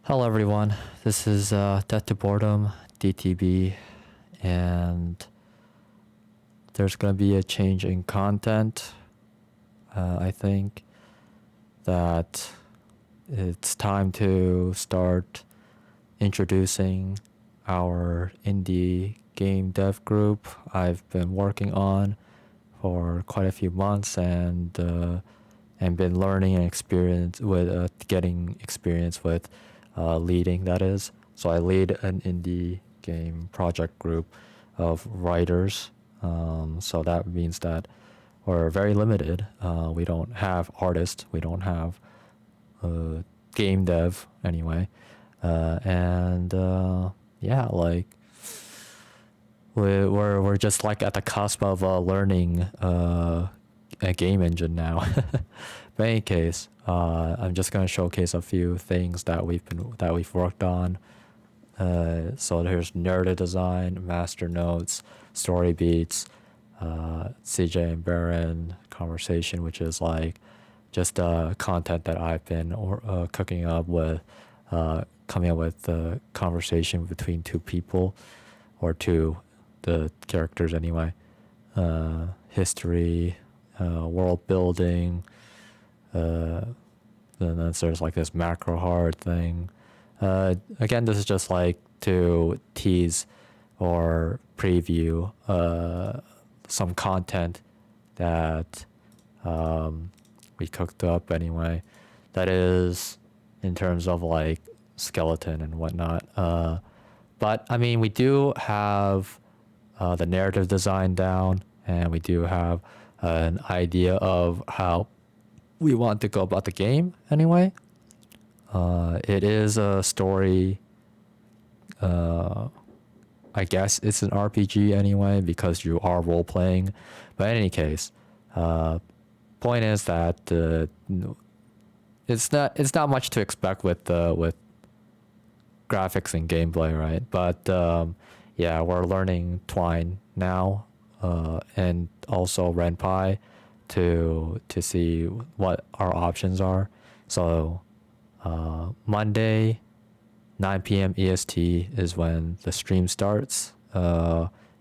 Hello everyone, this is DeathToBoredom, DTB, and there's going to be a change in content. I think that it's time to start introducing our indie game dev group I've been working on for quite a few months and been learning and getting experience with leading, that is. So I lead an indie game project group of writers. So that means that we're very limited. We don't have artists. We don't have game dev anyway. Yeah, like we're just like at the cusp of learning a game engine now. But in any case, I'm just gonna showcase a few things that we've worked on. So there's narrative design, master notes, story beats, CJ and Baron conversation, which is like just content that I've been cooking up with, coming up with the conversation between two people, or the characters anyway. History, world building. Then there's like this macro hard thing. Again, this is just like to tease or preview some content that we cooked up anyway. That is in terms of like skeleton and whatnot. But I mean, we do have the narrative design down, and we do have an idea of how we want to go about the game anyway. It is a story. I guess it's an RPG anyway because you are role playing. But in any case, point is that it's not much to expect with graphics and gameplay, right? But yeah, we're learning Twine now, and also RenPy to see what our options are. So Monday, 9 p.m. EST is when the stream starts.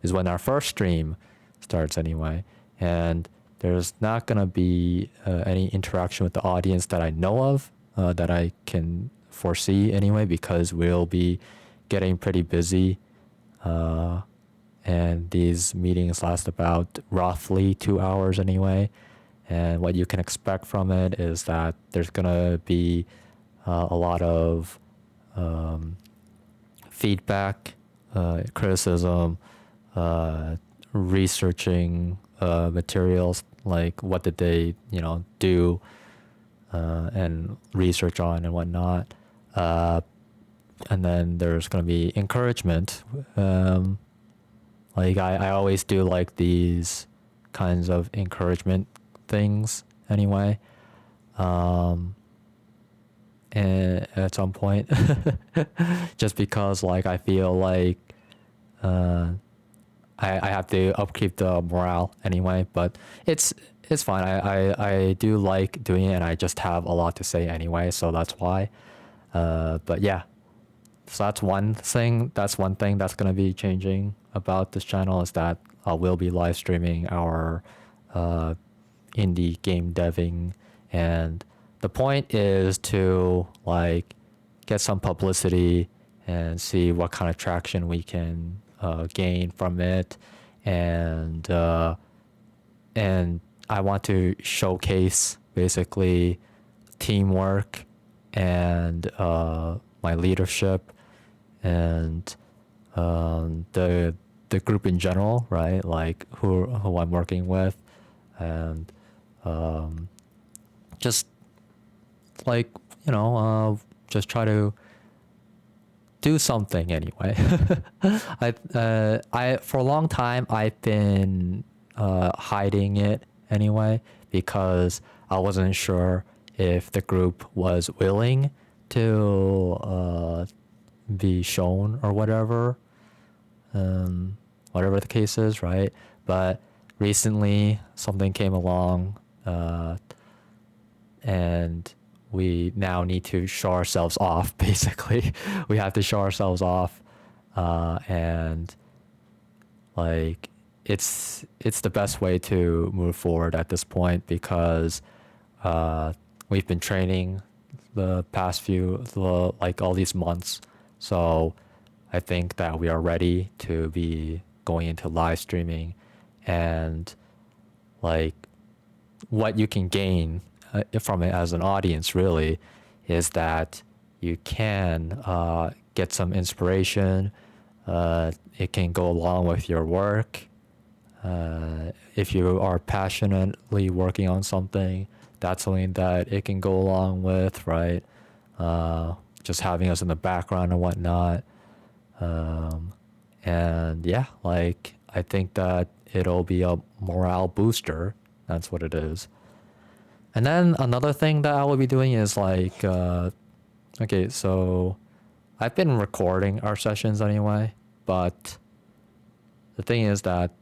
Is when our first stream starts anyway, and there's not gonna be any interaction with the audience that I know of, that I can foresee anyway, because we'll be getting pretty busy. And these meetings last about roughly 2 hours anyway. And what you can expect from it is that there's gonna be a lot of feedback, criticism, researching materials, like what did they, do, and research on and whatnot. And then there's gonna be encouragement. Like I always do like these kinds of encouragement things anyway. And at some point, just because like I feel like I have to upkeep the morale anyway. But it's fine. I do like doing it, and I just have a lot to say anyway, so that's why. But yeah, so that's one thing. That's one thing that's gonna be changing about this channel, is that we'll be live streaming our indie game deving, and the point is to like get some publicity and see what kind of traction we can gain from it, and I want to showcase basically teamwork and my leadership and the group in general, right? Like who I'm working with, and just like just try to do something anyway. I for a long time I've been hiding it anyway, because I wasn't sure if the group was willing to be shown or whatever, whatever the case is, right? But recently something came along, and we now need to show ourselves off. Basically, we have to show ourselves off, and like it's the best way to move forward at this point, because we've been training the past like all these months. So I think that we are ready to be going into live streaming, and like what you can gain from it as an audience really is that you can get some inspiration. It can go along with your work. If you are passionately working on something, that's something that it can go along with, right? Just having us in the background and whatnot. And yeah, like I think that it'll be a morale booster. That's what it is. And then another thing that I will be doing is like, okay, so I've been recording our sessions anyway, but the thing is that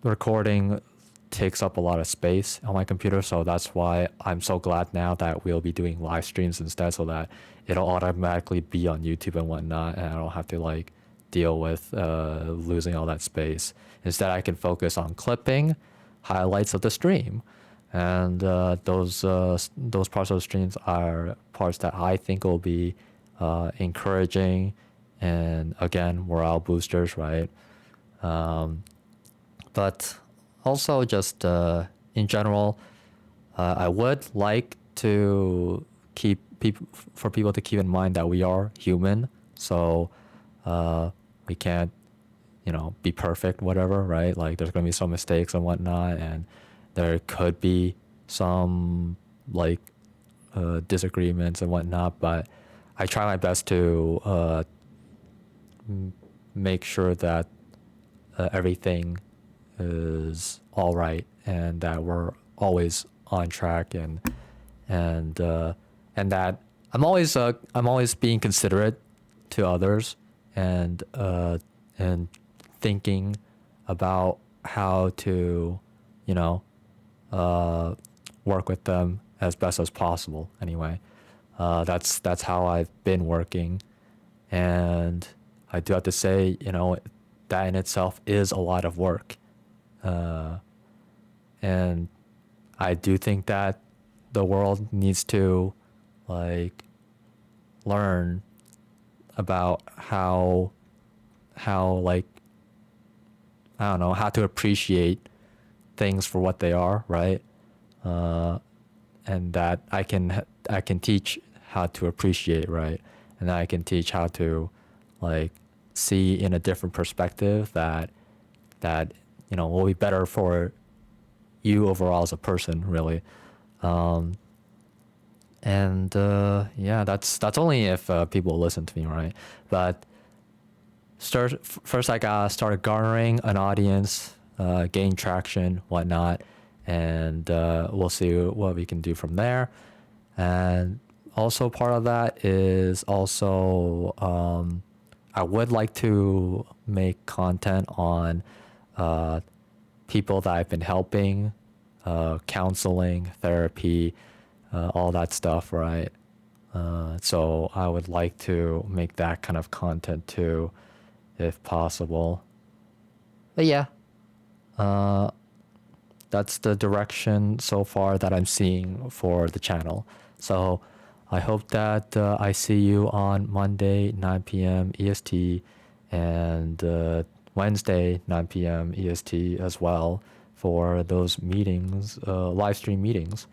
recording takes up a lot of space on my computer, so that's why I'm so glad now that we'll be doing live streams instead, so that it'll automatically be on YouTube and whatnot, and I don't have to like deal with losing all that space. Instead, I can focus on clipping highlights of the stream, and those parts of the streams are parts that I think will be encouraging and again morale boosters, right? But also just in general, I would like to keep people to keep in mind that we are human, so we can't, be perfect, whatever, right? Like there's gonna be some mistakes and whatnot, and there could be some like disagreements and whatnot, but I try my best to make sure that everything is all right and that we're always on track, and that I'm always being considerate to others, and thinking about how to work with them as best as possible anyway. That's how I've been working, and I do have to say, that in itself is a lot of work. And I do think that the world needs to like learn about how like, I don't know, how to appreciate things for what they are, right? And that I can teach how to appreciate, right? And I can teach how to like see in a different perspective that will be better for you overall as a person, really. And yeah, that's only if people listen to me, right? But first I gotta start garnering an audience, gain traction, whatnot, and we'll see what we can do from there. And also part of that is also I would like to make content on people that I've been helping, counseling, therapy, all that stuff, right? So I would like to make that kind of content too, if possible. But yeah, that's the direction so far that I'm seeing for the channel. So I hope that I see you on Monday, 9 p.m. EST, and Wednesday, 9 p.m. EST as well for those meetings, live stream meetings.